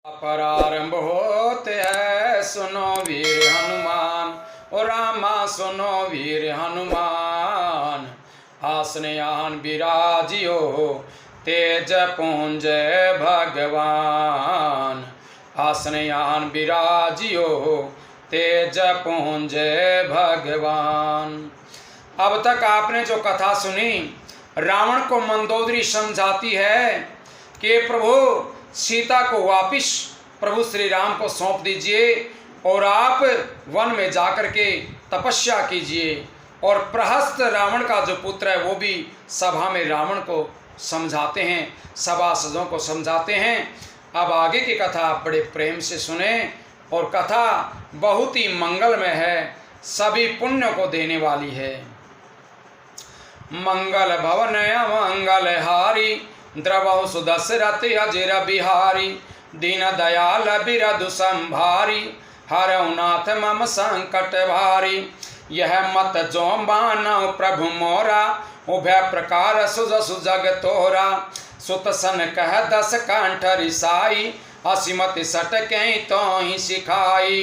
प्रारंभ होते है सुनो वीर हनुमान, ओ रामा सुनो वीर हनुमान। आसनयान विराजियो तेज पुंज भगवान। आसनयान विराजियो तेज पुंज भगवान। अब तक आपने जो कथा सुनी, रावण को मंदोदरी समझाती है कि प्रभु सीता को वापिस प्रभु श्री राम को सौंप दीजिए और आप वन में जाकर के तपस्या कीजिए। और प्रहस्त रावण का जो पुत्र है वो भी सभा में रावण को समझाते हैं, सभासदों को समझाते हैं। अब आगे की कथा आप बड़े प्रेम से सुने और कथा बहुत ही मंगलमय है, सभी पुण्य को देने वाली है। मंगल भवन मंगल हारी, द्रवौ सुदशरथ अजिर बिहारी। दीन दयाल बिरधु संभारी, हरौ नाथ मम संकट भारी। यह मत जो मानव प्रभु मोरा, उभय प्रकार सुजसु जग तोरा। सुत सन कह दस कंठ रिसाई, असिमति सटकै तो ही सिखाई।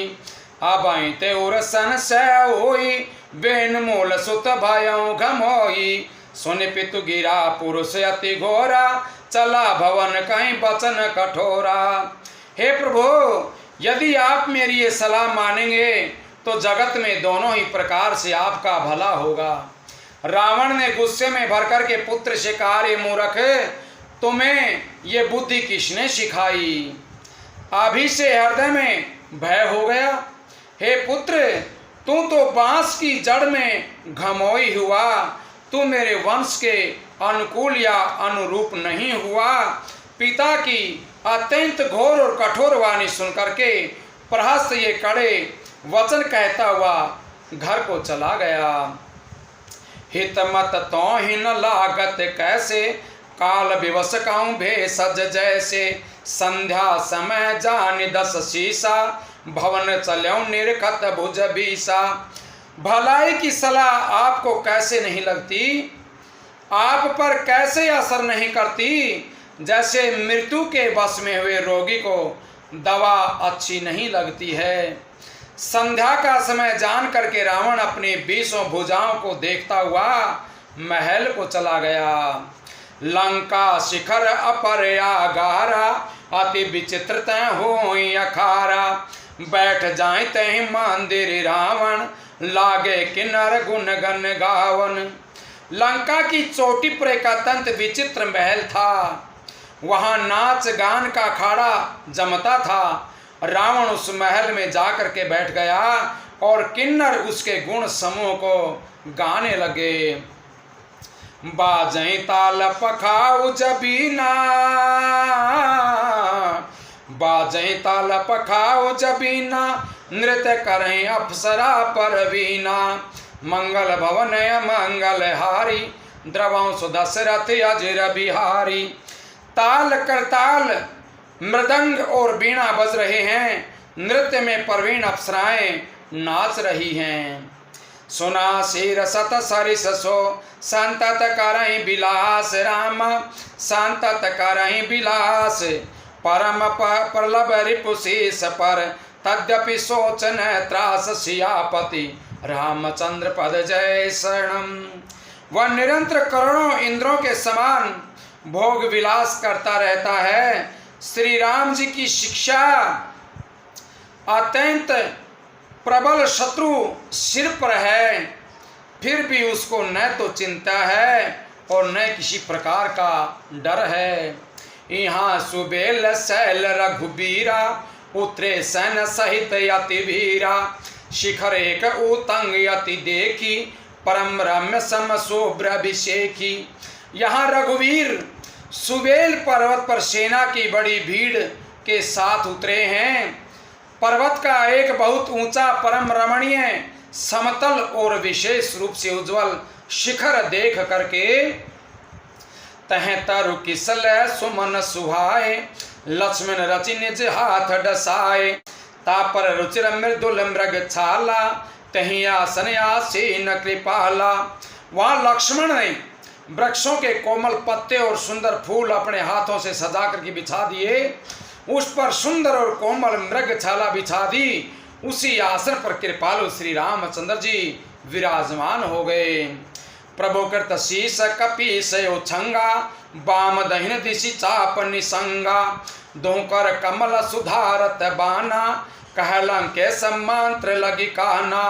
अबई ते उर सन से होई, बेन मूल सुत भयौ घमोई। सुन पितु गिरा पुरुष अति घोरा, चला भवन कहीं बचन कठोरा। हे प्रभु, यदि आप मेरी ये सलाह मानेंगे तो जगत में दोनों ही प्रकार से आपका भला होगा। रावण ने गुस्से में भर कर के पुत्र से कहा, रे मूर्ख, तुम्हें ये बुद्धि किसने सिखाई? अभी से हृदय में भय हो गया। हे पुत्र, तू तो बांस की जड़ में घमोई हुआ, तू मेरे वंश के अनुकूल या अनुरूप नहीं हुआ। पिता की अत्यंत घोर और कठोर वाणी सुनकर के प्रहस्त ये कड़े वचन कहता हुआ घर को चला गया। हित मत तो ही न लागत कैसे, काल विवश काऊं भेषज जैसे। संध्या समय जानि दस शीसा, भवन चल्यों निरखत भुज बीसा। भलाई की सलाह आपको कैसे नहीं लगती, आप पर कैसे असर नहीं करती, जैसे मृत्यु के वश में हुए रोगी को दवा अच्छी नहीं लगती है। संध्या का समय जान करके रावण अपनी 20 भुजाओं को देखता हुआ महल को चला गया। लंका शिखर अपरयागारा, अति विचित्र होई अखारा। बैठ जाए तहि मंदिर रावण, लागे किन्नर गुण गन गावन। लंका की चोटी पर एक अत्यंत विचित्र महल था, वहां नाच गान का अखाड़ा जमता था। रावण उस महल में जाकर के बैठ गया और किन्नर उसके गुण समूह को गाने लगे। बाजई ताल पखाऊ जबीना, बाजई ताल पखाऊ जबीना। नृत्य करें अप्सरा परवीना, मंगल भवन मंगल हारी। द्रवौ सुदशरथ अजिर बिहारी। ताल करताल मृदंग और बीणा बज रहे हैं, नृत्य में प्रवीण अप्सराएं नाच रही हैं। सुना शीर सत सरिस सो, संतत करहीं विलास राम। संतत करहीं विलास, परम प्रलभ रिपुशीस पर। तद्यपि सोचन त्रास सियापति, रामचंद्र पद जय शरणम। वह निरंतर करोड़ों इंद्रों के समान भोग विलास करता रहता है। श्री राम जी की शिक्षा अत्यंत प्रबल शत्रु सिर पर है, फिर भी उसको न तो चिंता है और न किसी प्रकार का डर है। यहाँ सुबेल शैल रघुबीरा, उतरे सैन सहित यति वीरा। शिखर एक उतंग यति देखी, परम रम्य सम शुभ्राभिषेकी। यहाँ रघुवीर सुबेल पर्वत पर सेना की बड़ी भीड़ के साथ उतरे हैं। पर्वत का एक बहुत ऊंचा परम रमणीय समतल और विशेष रूप से उज्जवल शिखर देख करके तह तरु किसल सुमन सुहाए। लक्ष्मण रचि निज हाथ डसाए, तापर रुचिर मृदुल मृग छाला। तही आसन आसीन कृपाला। वहाँ लक्ष्मण ने वृक्षों के कोमल पत्ते और सुंदर फूल अपने हाथों से सजा करके बिछा दिए उस पर सुंदर और कोमल मृग छाला बिछा दी। उसी आसन पर कृपालु श्री रामचंद्र जी विराजमान हो गए। प्रभु कृत शीस कपीस छंगा, बाम दहिन दिशि चाप निसंगा, दोकर कमल सुधारत बाना, कहलं के सम्मांत्र लगी कहना।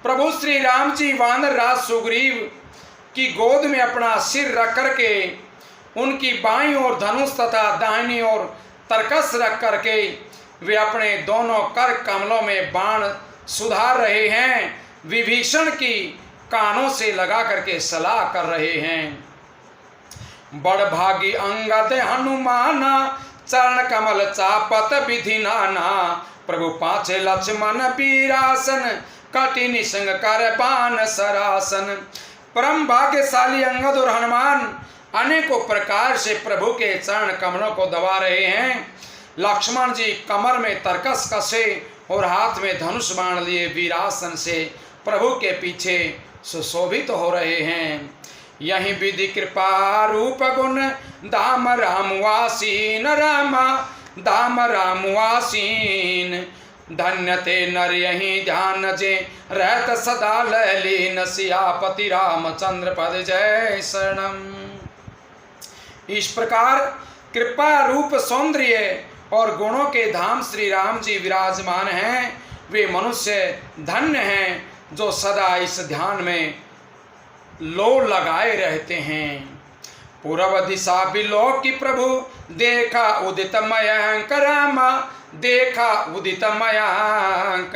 प्रभु श्री राम जी वानर राज सुग्रीव की गोद में अपना सिर रख करके उनकी बाईं ओर धनुष तथा दाहिनी ओर तरकस रख करके वे अपने दोनों कर कमलों में बाण सुधार रहे हैं। विभीषण की कानों से लगा करके सलाह कर रहे हैं। बड़ भागी अंगद हनुमाना, चरण कमल चापत विधि नाना, प्रभु पाछे लक्ष्मण पीरासन, कटि निसंग कर बाण सरासन। परम भाग्यशाली अंगद और हनुमान अनेकों प्रकार से प्रभु के चरण कमलों को दबा रहे हैं। लक्ष्मण जी कमर में तरकस कसे और हाथ में धनुष बाण लिए वीरासन से प्रभु के पीछे सुशोभित हो रहे हैं। यही विधि कृपा रूप गुण, धाम राम वासीन रामा, धाम राम वासीन, धन्य ते नर यही ध्यान जे, रहत सदा ललीन, सियापति रामचंद्र पद जय शरणम। इस प्रकार कृपा रूप सौंदर्य और गुणों के धाम श्री राम जी विराजमान हैं। वे मनुष्य धन्य हैं जो सदा इस ध्यान में लो लगाए रहते हैं। पूर्व दिशा बिलोक की प्रभु, देखा उदित मयंक रामा, देखा उदित मयंक,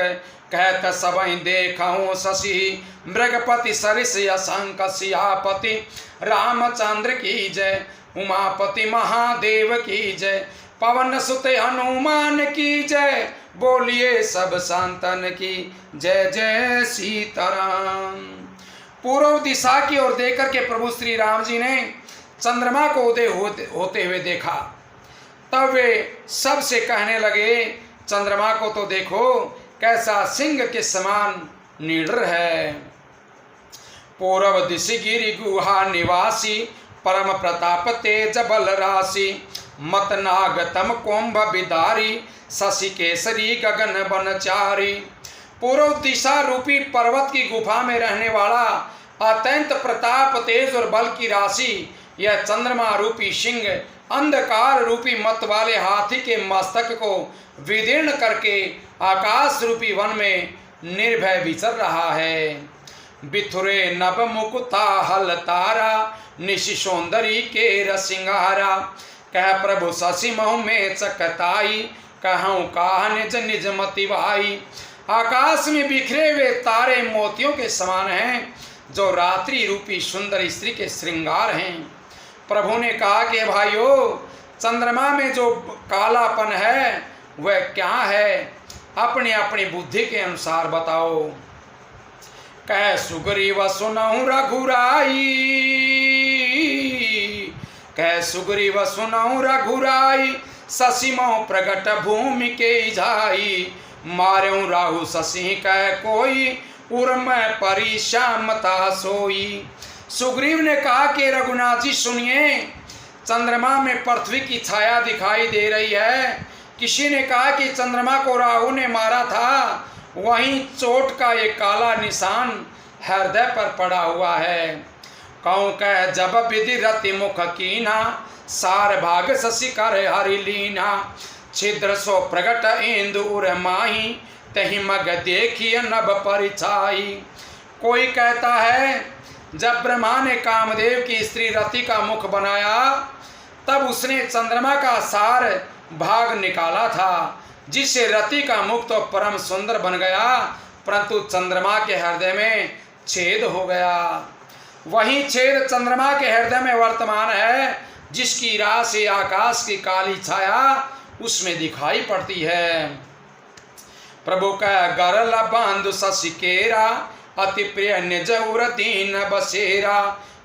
कहत सबई देखऊं शशि, मृगपति सरिस असंक, सियापति रामचंद्र की जय, उमापति महादेव की जय, पवन सुत हनुमान की जय, बोलिए सब संतन की जय जय सीताराम। पूर्व दिशा की ओर देख करके प्रभु श्री राम जी ने चंद्रमा को उदय होते हुए देखा। तब वे सबसे कहने लगे, चंद्रमा को तो देखो कैसा सिंह के समान निडर है। पूर्व दिशि गिरि गुहा निवासी, परम प्रताप तेज बल राशि, मत नागतम कुंभ बिदारी, शशि केसरी गगन बनचारी। पूर्व दिशा रूपी पर्वत की गुफा में रहने वाला अत्यंत प्रताप तेज और बल की राशि, यह चंद्रमा रूपी सिंह अंधकार रूपी मत वाले हाथी के मस्तक को विदीर्ण करके आकाश रूपी वन में निर्भय विचर रहा है। बिथुरे नभ मुकुता हल तारा, निशि सौंदरी के रसिंगारा, कह प्रभु शशि महु में चकताई, कहूँ काह निज निज मति भाई। आकाश में बिखरे हुए तारे मोतियों के समान हैं, जो रात्रि रूपी सुंदर स्त्री के श्रृंगार हैं। प्रभु ने कहा कि भाइयों, चंद्रमा में जो कालापन है वह क्या है, अपनी अपनी बुद्धि के अनुसार बताओ। कह सुग्रीव सुनहु रघुराई, कह सुग्रीव सुनहु रघुराई, शशि महु प्रगट भूमि के जाई, मार्यों राहु शशि कह कोई, उर्म परी श्यामता सोई। सुग्रीव ने कहा कि रघुनाथ जी सुनिए, चंद्रमा में पृथ्वी की छाया दिखाई दे रही है। किसी ने कहा कि चंद्रमा को राहु ने मारा था, वहीं चोट का एक काला निशान हृदय पर पड़ा हुआ है। कहूँ कह जब विधि रति मुख कीना, सार भाग शशि कर हरि लीना, छिद्र सो प्रगट इंदु उर माही, तही मग देखिए नभ परिछाई। कोई कहता है जब ब्रह्मा ने कामदेव की स्त्री रति का मुख बनाया, तब उसने चंद्रमा का सार भाग निकाला था, जिससे रति का मुख तो परम सुंदर बन गया, परंतु चंद्रमा के हृदय में छेद हो गया। वही छेद चंद्रमा के हृदय में वर्तमान है, जिसकी राह से आकाश की काली छाया उसमें दिखाई पड़ती है। प्रभु का गरल बंधु शशि केरा, अति प्रिय निज उर दीन बसेरा,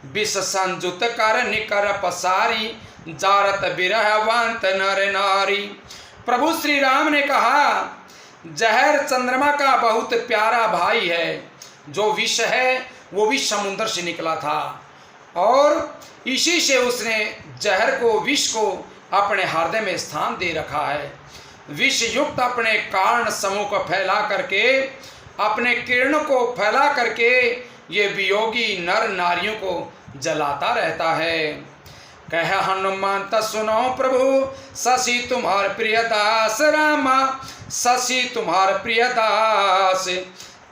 विष संजुत कर निकर पसारी, जारत बिरहवंत नर नारी। प्रभु श्री राम ने कहा, जहर चंद्रमा का बहुत प्यारा भाई है। जो विष है वो भी समुद्र से निकला था, और इसी से उसने जहर को, विष को अपने हृदय में स्थान दे रखा है। विष युक्त अपने कारण समूह को फैला करके, अपने किरण को फैला करके ये वियोगी नर नारियों को जलाता रहता है। कह हनुमंत सुनो प्रभु, शशि तुम्हार प्रिय दास रामा, शशि तुम्हार प्रिय दास।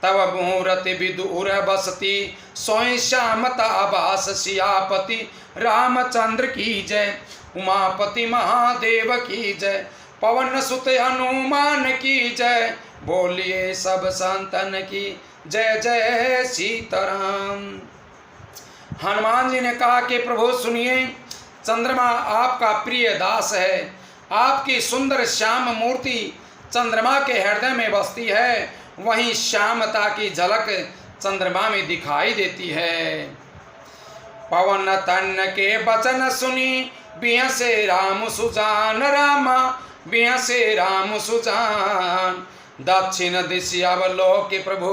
तब मुहूर्त विदूर बसती, सोई श्यामता आवास। सियापति रामचंद्र की जय, उमापति महादेव की जय, पवन सुत हनुमान की जय। बोलिए सब संतन की जय जय सीताराम। हनुमान जी ने कहा कि प्रभु सुनिए, चंद्रमा आपका प्रिय दास है। आपकी सुंदर श्याम मूर्ति चंद्रमा के हृदय में बसती है, वहीं श्यामता की झलक चंद्रमा में दिखाई देती है। पवन तन के वचन सुनी, बिया से राम सुजान रामा, बिया से राम सुजान। दक्षिण दिशा अवलोक प्रभु,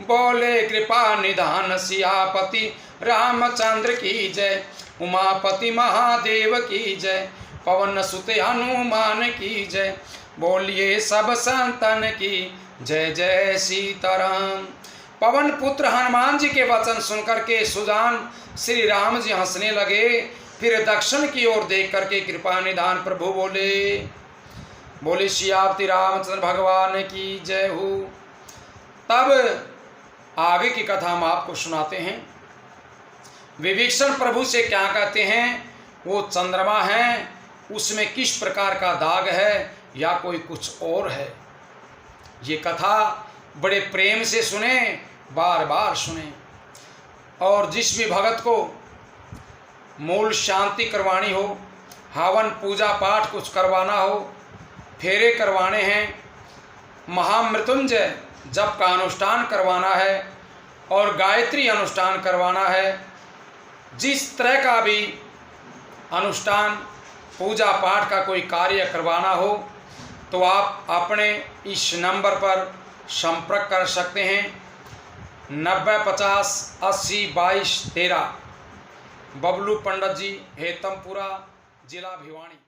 बोले कृपा निधान। सियापति रामचंद्र की जय, उमापति महादेव की जय, पवन सुत हनुमान की जय। बोलिए सब संतन की जय जय सीताराम। पवन पुत्र हनुमान जी के वचन सुनकर के सुजान श्री राम जी हंसने लगे। फिर दक्षिण की ओर देख करके कृपा निधान प्रभु बोले, बोले सियापति रामचंद्र भगवान की जय हो। तब आगे की कथा हम आपको सुनाते हैं। विभीषण प्रभु से क्या कहते हैं, वो चंद्रमा है, उसमें किस प्रकार का दाग है या कोई कुछ और है। ये कथा बड़े प्रेम से सुने, बार बार सुने। और जिस भी भगत को मूल शांति करवानी हो, हवन पूजा पाठ कुछ करवाना हो, फेरे करवाने हैं, महामृत्युंजय जप का अनुष्ठान करवाना है और गायत्री अनुष्ठान करवाना है, जिस तरह का भी अनुष्ठान पूजा पाठ का कोई कार्य करवाना हो, तो आप अपने इस नंबर पर संपर्क कर सकते हैं। 90 50 80 22 13। बबलू पंडित जी, हेतमपुरा, जिला भिवानी।